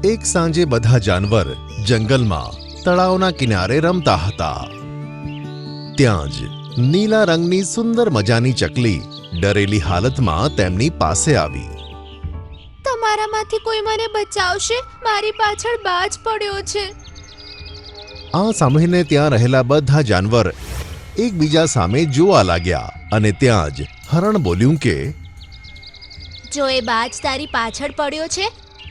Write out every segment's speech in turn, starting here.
એક સાંજે બધા જાનવર જંગલમાં તળાવના કિનારે રમતા હતા. ત્યાં જ નીલા રંગની સુંદર મજાની ચકલી ડરેલી હાલતમાં તેમની પાસે આવી. તમારામાંથી કોઈ મને બચાવશે? મારી પાછળ બાજ પડ્યો છે. આ સાંભળીને ત્યાં રહેલા બધા જાનવર એકબીજા સામે જોવા લાગ્યા અને ત્યાં જ હરણ બોલ્યું કે જો એ બાજ તારી પાછળ પડ્યો છે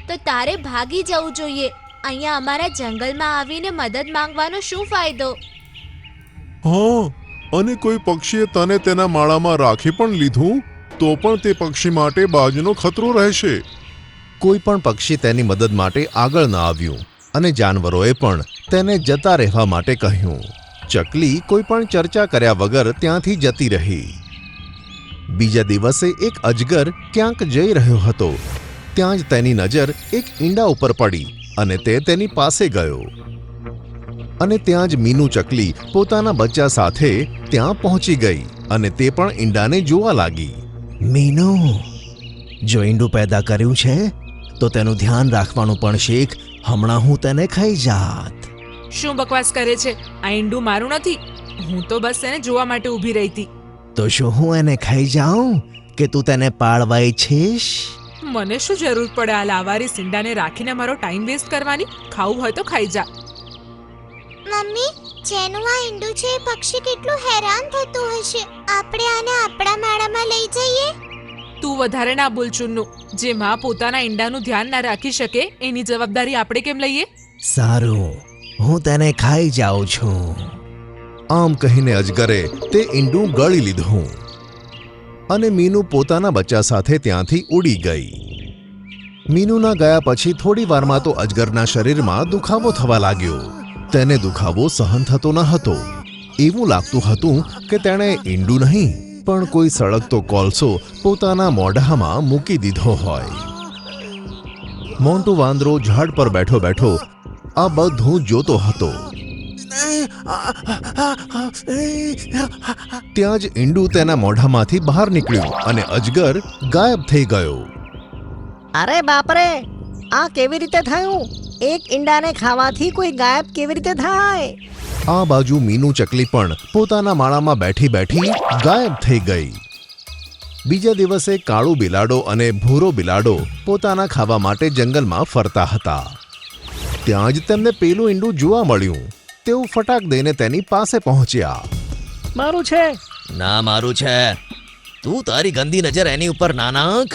તો તારે ભાગી જવું જોઈએ. અહીંયા અમારા જંગલમાં આવીને મદદ માંગવાનો શું ફાયદો? હા, અને કોઈ પક્ષીએ તને તેના માળામાં રાખી પણ લીધું તો પણ તે પક્ષી માટે બાજનો ખતરો રહેશે. કોઈ પણ પક્ષી તેની મદદ માટે આગળ ન આવ્યું અને જાનવરોએ પણ તેને જતા રહેવા માટે કહ્યું. ચકલી કોઈ પણ ચર્ચા કર્યા વગર ત્યાંથી જતી રહી. બીજા દિવસે એક અજગર ક્યાંક જઈ રહ્યો હતો. ત્યાં જ તેની નજર એક ઈંડા ઉપર પડી અને તે તેની પાસે ગયો. અને ત્યાં જ મીનુ ચકલી પોતાના બચ્ચા સાથે ત્યાં પહોંચી ગઈ અને તે પણ ઈંડાને જોવા લાગી. મીનુ, જો ઈંડું પેદા કર્યું છે તો તેનું ધ્યાન રાખવાનું પણ શીખ. હમણાં હું તેને ખાઈ જાત. શું બકવાસ કરે છે? આ ઈંડું મારું નથી. હું તો બસ એને જોવા માટે ઊભી રહી હતી. તો શું હું એને ખાઈ જાઉં કે તું તેને પાળવા ઈચ્છીશ? મને શું જરૂર પડે આ લાવારી સીંડાને રાખીને મારો ટાઈમ વેસ્ટ કરવાની? ખાવું હોય તો ખાઈ જા. મમ્મી, જેનું આ ઈંડું છે એ પક્ષી કેટલું હેરાન થતું હશે. આપણે આને આપણા માળામાં લઈ જઈએ. તું વધારે ના બોલ ચુન્નુ. જે માં પોતાના ઈંડાનું ધ્યાન ના રાખી શકે એની જવાબદારી આપણે કેમ લઈએ? સારું, હું તેને ખાઈ જાઉં છું. આમ કહીને અજગરે તે ઈંડું ગળી લીધું અને મીનુ પોતાના બચ્ચા સાથે ત્યાંથી ઉડી ગઈ. મીનુના ગયા પછી થોડી વારમાં તો અજગરના શરીરમાં દુખાવો થવા લાગ્યો. તેને દુખાવો સહન થતો ન હતો. એવું લાગતું હતું કે તેણે ઈંડું નહીં પણ કોઈ સળગતો કોલસો પોતાના મોઢામાં મૂકી દીધો હોય. મોન્ટુ વાંદરો ઝાડ પર બેઠો બેઠો આ બધું જોતો હતો. ત્યાં જ ઈંડું તેના મોઢામાંથી બહાર નીકળ્યું અને અજગર ગાયબ થઈ ગયો. અરે બાપરે, આ કેવી રીતે થયું? એક ઈંડાને ખાવાથી કોઈ ગાયબ કેવી રીતે થાય? આ બાજુ મીનુ ચકલી પણ પોતાના માળામાં બેઠી બેઠી ગાયબ થઈ ગઈ. બીજા દિવસે કાળુ બિલાડો અને ભૂરો બિલાડો પોતાના ખાવા માટે જંગલમાં ફરતા હતા. ત્યાં જ તેમને પેલું ઈંડું જોવા મળ્યું. તેઓ ફટાક દઈને તેની પાસે પહોંચ્યા. મારું છે. ના, મારું છે. તું તારી ગંદી નજર એની ઉપર ના નાખ.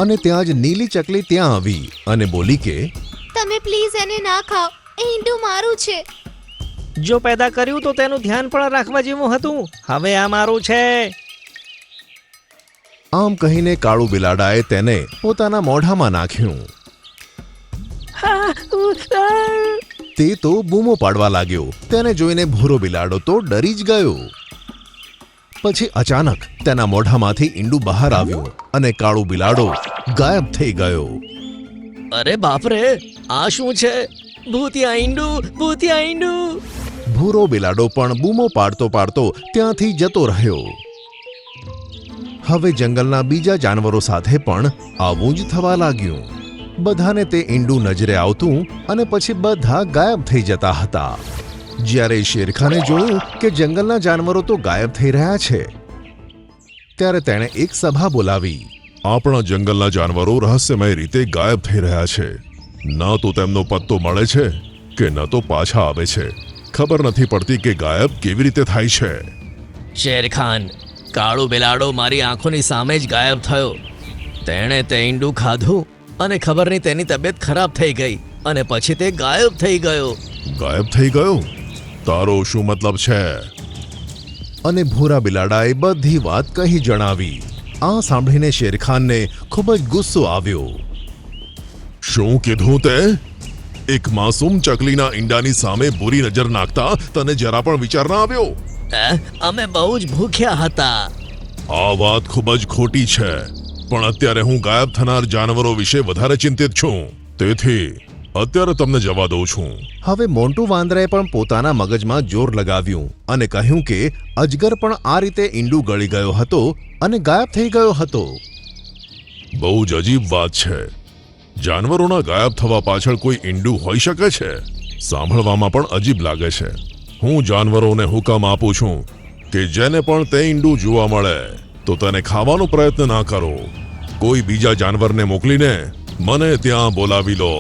અને ત્યાં જ નીલી ચકલી ત્યાં આવી અને બોલી કે તમે પ્લીઝ એને ના ખાઓ. એ ઈંડું મારું છે. જો પેદા કર્યું તો તેનું ધ્યાન પણ રાખવા જેવું હતું. હવે આ મારું છે. આમ કહીને કાળુ બિલાડાએ તેને પોતાના મોઢામાં નાખ્યું. તે તો બૂમો પાડવા લાગ્યો. તેને જોઈને ભૂરો બિલાડો તો ડરી જ ગયો. પછી અચાનક તેના મોઢામાંથી ઈંડું બહાર આવ્યું અને કાળુ બિલાડો ગાયબ થઈ ગયો. અરે બાપરે, આ શું છે? ભૂતિયા ઈંડું, ભૂતિયા ઈંડું. ભૂરો બિલાડો પણ બૂમો પાડતો પાડતો ત્યાંથી જતો રહ્યો. હવે જંગલના બીજા જાનવરો સાથે પણ આવું જ થવા લાગ્યું. બધાને તે ઈંડું નજરે આવતું અને પછી બધા ગાયબ થઈ જતા હતા. જ્યારે શેરખાને જોયું કે જંગલના જાનવરો તો ગાયબ થઈ રહ્યા છે, ત્યારે તેણે એક સભા બોલાવી. આપણા જંગલના જાનવરો રહસ્યમય રીતે ગાયબ થઈ રહ્યા છે. ન તો તેમનો પત્તો મળે છે કે ન તો પાછા આવે છે. ખબર નથી પડતી કે ગાયબ કેવી રીતે થાય છે. શેરખાન, કાળુ બિલાડો મારી આંખોની સામે જ ગાયબ થયો. તેણે તે ઈંડું ખાધું અને ખબર નહીં તેની તબિયત ખરાબ થઈ ગઈ અને પછી તે ગાયબ થઈ ગયો. ગાયબ થઈ ગયો? તારો શું મતલબ છે? અને ભૂરા બિલાડાએ બધી વાત કહી જણાવી. આ સાંભળીને શેરખાનને ખૂબ જ ગુસ્સો આવ્યો. શું કીધું તે? એક માસૂમ ચકલીના ઈંડાની સામે બુરી નજર નાખતા તને જરા પણ વિચાર ના આવ્યો? અમે બહુ જ ભૂખ્યા હતા. આ વાત ખૂબ જ ખોટી છે. પણ અત્યારે હું ગાયબ થનાર જાનવરો વિશે વધારે ચિંતિત છું. તેથી અત્યારે તમને જવા દઉં છું. હવે મોન્ટુ વાંદરાએ પણ પોતાના મગજમાં જોર લગાવ્યું અને કહ્યું કે અજગર પણ આ રીતે ઈંડું ગળી ગયો હતો અને ગાયબ થઈ ગયો હતો. બહુ જ અજીબ વાત છે. જાનવરોના ગાયબ થવા પાછળ કોઈ ઈંડું હોઈ શકે છે? સાંભળવામાં પણ અજીબ લાગે છે. હું જાનવરોને હુકમ આપું છું કે જેને પણ તે ઈંડું જોવા મળે તો તેને ખાવાનો પ્રયત્ન ના કરો. કોઈ બીજા જાનવરને મોકલીને મને ત્યાં બોલાવી લો.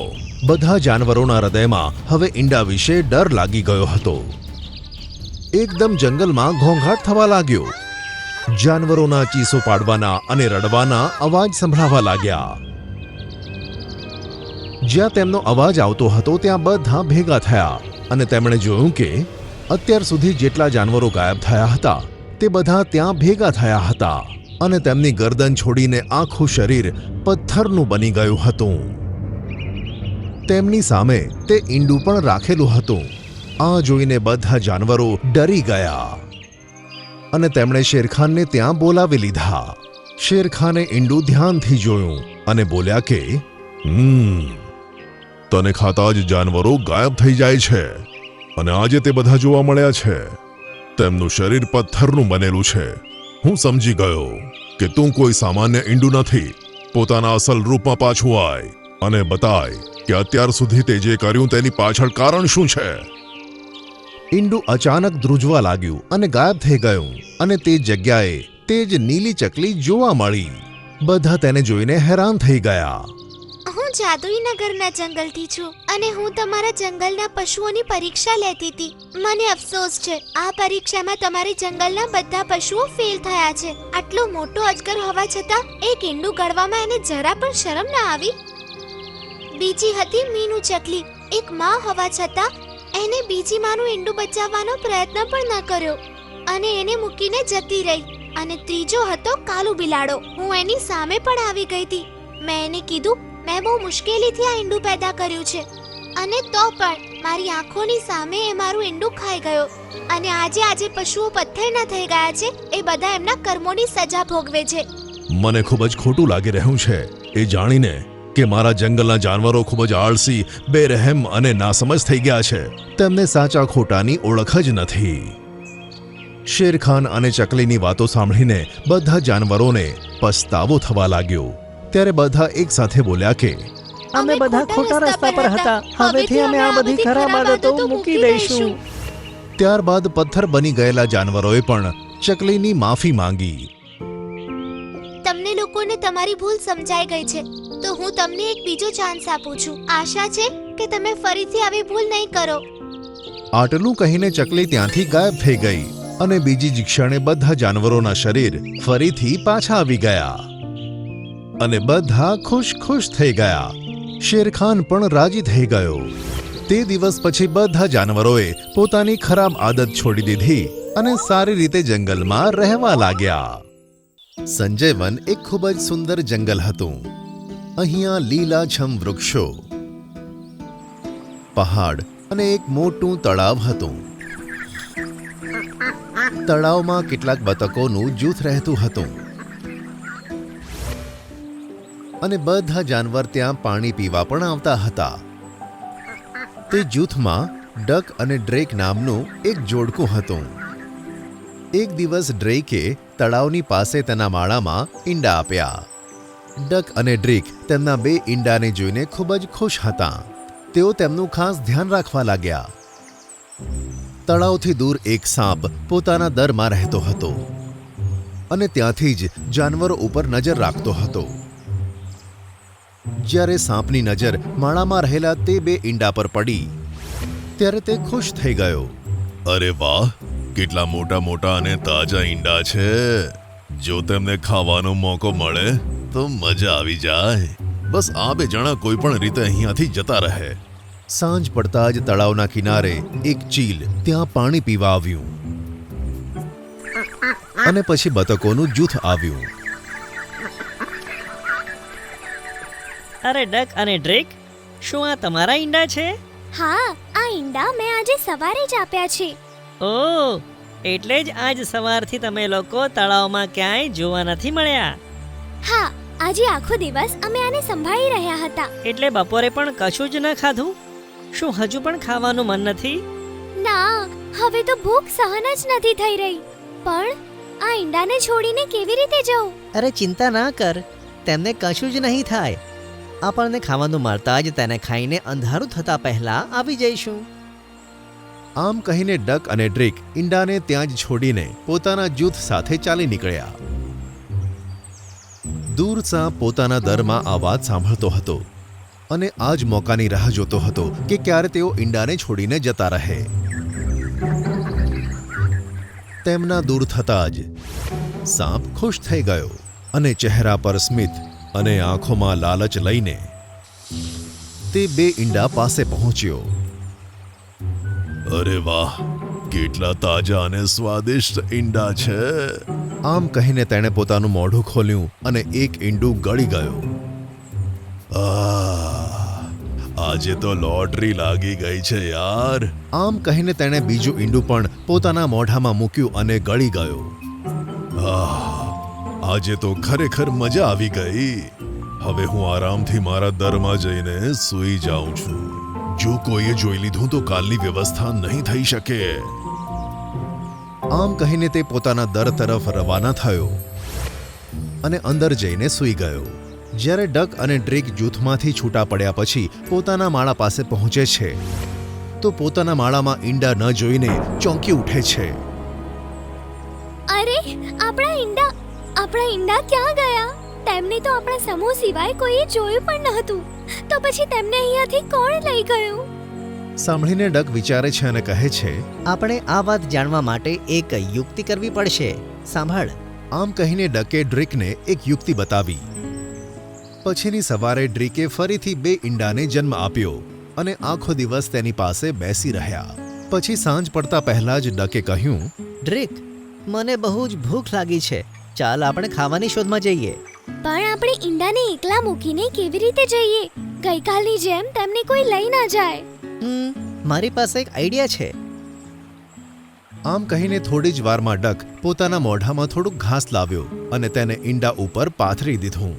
બધા જાનવરોના હૃદયમાં હવે ઈંડા વિશે ડર લાગી ગયો હતો. એકદમ જંગલમાં ઘોંઘાટ થવા લાગ્યો. જાનવરોના ચીસો પાડવાના અને રડવાના અવાજ સંભળાવા લાગ્યા. જ્યાં તેમનો અવાજ આવતો હતો ત્યાં બધા ભેગા થયા અને તેમણે જોયું કે અત્યાર સુધી જેટલા જાનવરો ગાયબ થયા હતા તે બધા ત્યાં ભેગા થયા હતા અને તેમની ગરદન છોડીને આખું શરીર પથ્થરનું બની ગયું હતું. તેમની સામે તે ઈંડું પણ રાખેલું હતું. આ જોઈને બધા જાનવરો ડરી ગયા અને તેમણે શેરખાનને ત્યાં બોલાવી લીધા. શેરખાને ઈંડું ધ્યાનથી જોયું અને બોલ્યા કે તને ખાતા જ જાનવરો ગાયબ થઈ જાય છે અને આજે તે બધા જોવા મળ્યા છે. તેમનું શરીર પથ્થરનું બનેલું છે. હું સમજી ગયો કે તું કોઈ સામાન્ય ઈંડું નથી. પોતાના અસલ રૂપમાં પાછું આય અને બતાય કે અત્યાર સુધી તે જે કર્યું તેની પાછળ કારણ શું છે. ઈંડું અચાનક ધ્રુજવા લાગ્યું અને ગાયબ થઈ ગયું અને તે જગ્યાએ તે જ નીલી ચકલી જોવા મળી. બધા તેને જોઈને હેરાન થઈ ગયા. હું જાદુઈ નગરના જંગલથી છું અને હું તમારા જંગલના પશુઓની પરીક્ષા લેતી હતી. મને અફસોસ છે, આ પરીક્ષામાં તમારી જંગલના બધા પશુઓ ફેલ થયા છે. આટલો મોટો અજગર હોવા છતાં એક ઈંડું ગળવામાં એને જરા પણ શરમ ના આવી. બીજી હતી મીનુ ચકલી. એક માં હોવા છતાં એને બીજી માનું ઈંડું બચાવવાનો પ્રયત્ન પણ ન કર્યો અને એને મૂકીને જતી રહી. અને ત્રીજો હતો કાલુ બિલાડો. હું એની સામે પણ આવી ગઈ હતી. મેં એને કીધું મેં બહુ મુશ્કેલીથી આ ઈંડું પેદા કર્યું છે અને તો પણ મારી આંખોની સામે એ મારું ઈંડું ખાઈ ગયો અને આજે પશુઓ પથ્થરના થઈ ગયા છે એ બધા એમના કર્મોની સજા ભોગવે છે. મને ખૂબ જ ખોટું લાગી રહ્યું છે એ જાણીને કે મારા જંગલના જાનવરો ખૂબ જ આળસી, બેરહેમ અને નાસમજ થઈ ગયા છે. તેમને સાચા ખોટાની ઓળખ જ નથી. શેરખાન અને ચકલીની વાતો સાંભળીને બધા જાનવરોને પસ્તાવો થવા લાગ્યો. ત્યારે બધા એક સાથે બોલ્યા કે અમે બધા ખોટા રસ્તા પર હતા. હવેથી અમે આ બધી ખરાબ આદતો મૂકી દઈશું. ત્યારબાદ પથ્થર બની ગયેલા જાનવરોએ પણ ચકલીની માફી માંગી. તમને લોકોને તમારી ભૂલ સમજાઈ ગઈ છે તો હું તમને એક બીજો ચાન્સ આપું છું. આશા છે કે તમે ફરીથી આવી ભૂલ નહીં કરો. આટલું કહીને ચકલી ત્યાંથી ગાયબ થઈ ગઈ અને બીજી જ ક્ષણે બધા જાનવરોના શરીર ફરીથી પાછા આવી ગયા અને બધા ખુશ થઈ ગયા. શેરખાન પણ રાજી થઈ ગયો. તે દિવસ પછી બધા જાનવરોએ પોતાની ખરાબ આદત છોડી દીધી અને સારી રીતે જંગલમાં રહેવા લાગ્યા. સંજયવન એક ખૂબ જ સુંદર જંગલ હતું. અહીંયા લીલાછમ વૃક્ષો, પહાડ અને એક મોટું તળાવ હતું. તળાવમાં કેટલાક બતકોનું જૂથ રહેતું હતું અને બધા જાનવર ત્યાં પાણી પીવા પણ આવતા હતા. તે જૂથમાં ડક અને ડ્રેક નામનું એક જોડકું હતું. એક દિવસ ડ્રેકે તળાવની પાસે તેના માળામાં ઈંડા આપ્યા. ડક અને ડ્રેક તેમના 2 ઈંડાને જોઈને ખૂબ જ ખુશ હતા. તેઓ તેમનું ખાસ ધ્યાન રાખવા લાગ્યા. તળાવથી દૂર એક સાપ પોતાના દરમાં રહેતો હતો અને ત્યાંથી જ જાનવરો ઉપર નજર રાખતો હતો. જ્યારે સાપની નજર માળામાં રહેલા તે 2 ઈંડા પર પડી ત્યારે તે ખુશ થઈ ગયો. અરે વાહ, કેટલા મોટા મોટા અને તાજા ઈંડા છે. જો તેમને ખાવાનો મોકો મળે તો મજા આવી જાય. બસ આ 2 જણા કોઈ પણ રીતે અહીંયાથી જતા રહે. સાંજ પડતા જ તળાવના કિનારે એક ચીલ ત્યાં પાણી પીવા આવ્યું અને પછી બતકોનું જૂથ આવ્યું. અરે ડક અને ડ્રેક, શું આ તમારા ઈંડા છે? હા, આ ઈંડા મેં આજે સવારે જ આપ્યા છે. ઓહ, એટલે જ આજ સવારથી તમે લોકો તળાવમાં ક્યાંય જોવા નથી મળ્યા. હા, આજે આખો દિવસ અમે આને સંભાળી રહ્યા હતા. એટલે બપોરે પણ કશું જ ન ખાધું? શું હજુ પણ ખાવાનું મન નથી? ના, હવે તો ભૂખ સહન જ નથી થઈ રહી. પણ આ ઈંડાને છોડીને કેવી રીતે જવું? અરે ચિંતા ના કર, તેમને કશું જ નહીં થાય. આપણને ખાવાનું મળતા જ તેને ખાઈને અંધારું થતા પહેલા આવી જઈશું. આમ કહીને ડક અને ડ્રેક ઈંડાને ત્યાં જ છોડીને પોતાના જૂથ સાથે ચાલી નીકળ્યા. દૂર સાપ પોતાના દરમાં આ વાત સાંભળતો હતો અને આ જ મોકાની રાહ જોતો હતો કે ક્યારે તેઓ ઈંડાને છોડીને જતા રહે. તેમના દૂર થતાં જ સાપ ખુશ થઈ ગયો અને ચહેરા પર સ્મિત અને આંખોમાં લાલચ લઈને તે બે ઈંડા પાસે પહોંચ્યો. અરે વાહ, કેટલા તાજા અને સ્વાદિષ્ટ ઈંડા છે. આમ કહીને તેણે પોતાનું મોઢું ખોલ્યું અને એક ઈંડું ગળી ગયો. આજે તો લોટરી લાગી ગઈ છે યાર. આમ કહીને તેણે બીજું ઈંડું પણ પોતાના મોઢામાં મૂક્યું અને ગળી ગયો. આજે તો ખરેખર મજા આવી ગઈ. હવે હું આરામથી મારા દરમાં જઈને સૂઈ જાઉં છું. જો કોઈએ જોઈ લીધું તો કાલની વ્યવસ્થા નહીં થઈ શકે. આમ કહીને તે પોતાના દર તરફ રવાના થયો અને અંદર જઈને સૂઈ ગયો. જ્યારે ડક અને ડ્રેક જૂથમાંથી છૂટા પડ્યા પછી પોતાના માળા પાસે પહોંચે છે તો પોતાના માળામાં ઈંડા ન જોઈને ચોંકી ઉઠે છે. અરે આપણા ઈંડા ક્યાં ગયા? તેમને તો આપણા સમૂહ સિવાય કોઈએ જોયું પણ ન હતું. તો પછી તેમને અહીંયાથી કોણ લઈ ગયું? સાંભળીને ડક વિચારે છે અને કહે છે, આપણે આ વાત જાણવા માટે એક યુક્તિ કરવી પડશે. સાંભળ. આમ કહીને ડકે ડ્રેકને એક યુક્તિ બતાવી. પછીની સવારે ડ્રેકે ફરીથી બે ઈંડાને જન્મ આપ્યો અને આખો દિવસ તેની પાસે બેસી રહ્યા. પછી સાંજ પડતા પહેલા જ ડકે કહ્યું, ડ્રેક, મને બહુ જ ભૂખ લાગી છે. ચાલ આપણે ખાવાની શોધમાં જઈએ. પણ આપણે ઈંડાને એકલા મૂકીને કેવી રીતે જઈએ? ગઈકાલની જેમ તેમને કોઈ લઈ ના જાય. મારી પાસે એક આઈડિયા છે. આમ કહીને થોડી જ વારમાં ડક પોતાના મોઢામાં થોડુંક ઘાસ લાવ્યો અને તેને ઈંડા ઉપર પાથરી દીધું.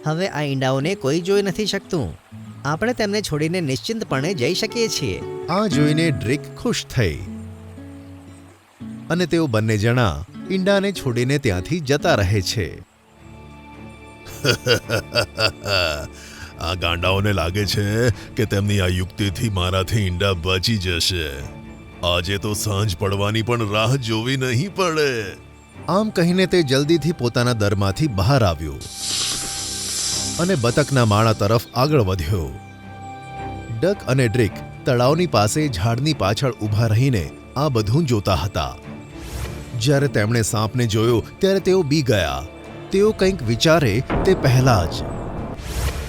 હવે આ ઈંડાઓને કોઈ જોઈ નથી શકતું. આપણે તેમને છોડીને નિશ્ચિંતપણે જઈ શકીએ છીએ. આ જોઈને ડ્રેક ખુશ થઈ અને તેઓ બંને જણા ઈંડાને છોડીને ત્યાંથી જતા રહે છે. આ ગાંડાઓને લાગે છે કે તેમની આ યુક્તિથી મારાથી ઈંડા બચી જશે. આજે તો સાંજ પડવાની પણ રાહ જોવી નહીં પડે. આમ કહીને તે જલ્દીથી પોતાના દરમાંથી બહાર આવ્યો અને બતકના માળા તરફ આગળ વધ્યો. ડક અને ડ્રેક તળાવની પાસે ઝાડની પાછળ ઊભા રહીને આ બધું જોતા હતા. જ્યારે તેમણે સાપને જોયો ત્યારે તેઓ બી ગયા. તેઓ કંઈક વિચારે તે પહેલા જ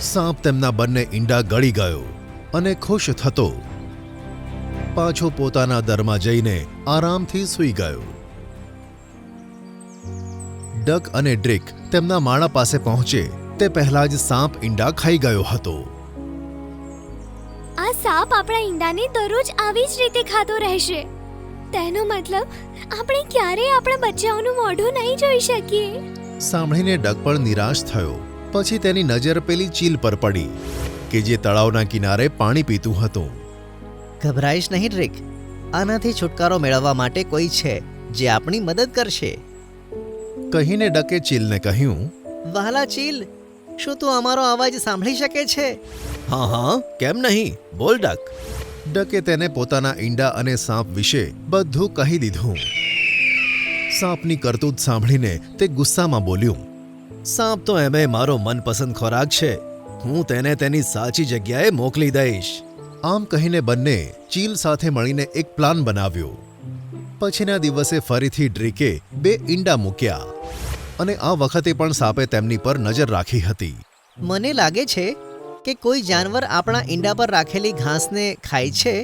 સાપ તેમના બંને ઈંડા ગળી ગયો અને ખુશ થતો પાછો પોતાના દરમાં જઈને આરામથી સૂઈ ગયો. ડક અને ડ્રેક તેમના માળા પાસે પહોંચે તે પહેલા જ સાપ ઈંડા ખાઈ ગયો હતો. આ સાપ આપણા ઈંડાને દરરોજ આવી જ રીતે ખાતો રહેશે. તેનો મતલબ આપણે ક્યારેય આપણા બચ્ચાઓનું મોઢું નહીં જોઈ શકીએ. સાંભળીને ડક પણ નિરાશ થયો. પછી તેની નજર પેલી ચીલ પર પડી કે જે તળાવના કિનારે પાણી પીતું હતું. ગભરાઈશ નહીં ડ્રેક. આનાથી છુટકારો મેળવવા માટે કોઈ છે જે આપણી મદદ કરશે. કહીને ડકે ચીલને કહ્યું, વહાલા ચીલ, શું તું અમારો અવાજ સાંભળી શકે છે? હા હા, કેમ નહીં, બોલ ડક. ડકે તેને પોતાના ઈંડા અને સાપ વિશે બધું કહી દીધું. સાપની કરતૂત સાંભળીને તે ગુસ્સામાં બોલ્યું, સાપ તો એમે મારો મનપસંદ ખોરાક છે. હું તેને તેની સાચી જગ્યાએ મોકલી દઈશ. આમ કહીને બંને ચીલ સાથે મળીને એક પ્લાન બનાવ્યો. પછીના દિવસે ફરીથી ડ્રેકે બે ઈંડા મૂક્યા અને આ વખતે પણ સાપે તેમની પર નજર રાખી હતી. મને લાગે છે કે કોઈ જાનવર આપણા ઈંડા પર રાખેલી ઘાસને ખાય છે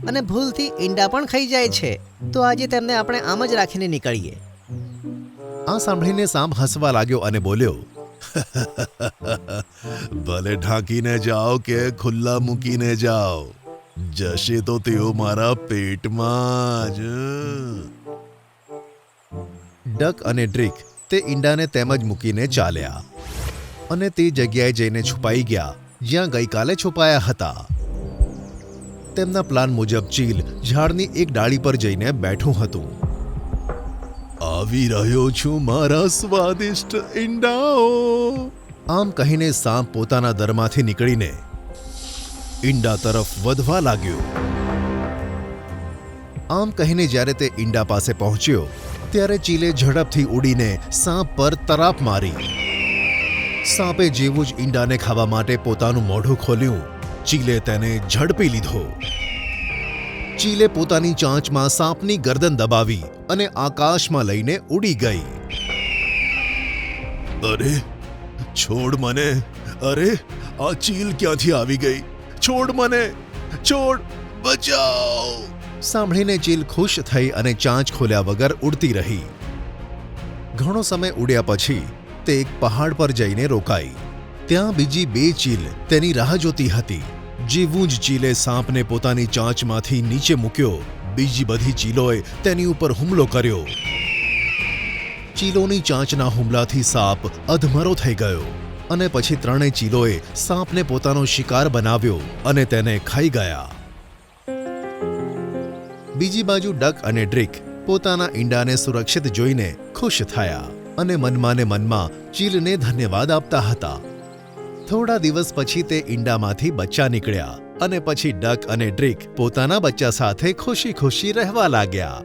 અને ભૂલથી ઈંડા પણ ખાઈ જાય છે. તો આજે તેમને આપણે આમ જ રાખીને નીકળીએ. આ સાંભળીને સાપ હસવા લાગ્યો અને બોલ્યો, ભલે ઢાંકીને જાઓ કે ખુલ્લા મૂકીને જાઓ, જશે તો તેઓ મારા પેટમાં જ. ડક અને ડ્રેક તે ઈંડાને તેમ જ મૂકીને ચાલ્યા અને તે જગ્યાએ જઈને છુપાઈ ગયા જ્યાં ગઈકાલે છુપાયા હતા. તેમના પ્લાન મુજબ ચીલ ઝાડની એક ડાળી પર જઈને બેઠું હતું. આવી રહ્યો છું મારા સ્વાદિષ્ટ ઈંડાઓ. આમ કહીને સાપ પોતાના દરમાંથી નીકળીને ઈંડા તરફ વધવા લાગ્યો. આમ કહીને જ્યારે તે ઈંડા પાસે પહોંચ્યો ત્યારે ચીલે ઝડપથી ઉડીને સાપ પર તરાપ મારી. સાપે જેવું જ ઈંડાને ખાવા માટે પોતાનું મોઢું ખોલ્યું, ચીલે તેને ઝડપી લીધો. ચીલે પોતાની ચાંચમાં સાપની ગરદન દબાવી અને આકાશમાં લઈને ઉડી ગઈ. અરે છોડ મને! અરે આ ચીલ ક્યાંથી આવી ગઈ? છોડ મને! છોડ! બચાવ! સાંભળીને ચીલ ખુશ થઈ અને ચાંચ ખોલ્યા વગર ઉડતી રહી. ઘણો સમય ઉડ્યા પછી તે એક પહાડ પર જઈને રોકાઈ. ત્યાં બીજી 2 ચીલ તેની રાહ જોતી હતી. જેવું જ ચીલે સાપને પોતાની ચાંચમાંથી નીચે મૂક્યો, બીજી બધી ચીલોએ તેની ઉપર હુમલો કર્યો. ચીલોની ચાંચના હુમલાથી સાપ અધમરો થઈ ગયો અને પછી 3 ચીલોએ સાપને પોતાનો શિકાર બનાવ્યો અને તેને ખાઈ ગયા. બીજી બાજુ ડક અને ડ્રીક પોતાના ઈંડાને સુરક્ષિત જોઈને ખુશ થયા અને મનમાં ને મનમાં ચીલને ધન્યવાદ આપતા હતા. થોડા દિવસ પછી તે ઈંડામાંથી બચ્ચા નીકળ્યા અને પછી ડક અને ડ્રીક પોતાના બચ્ચા સાથે ખુશી ખુશી રહેવા લાગ્યા.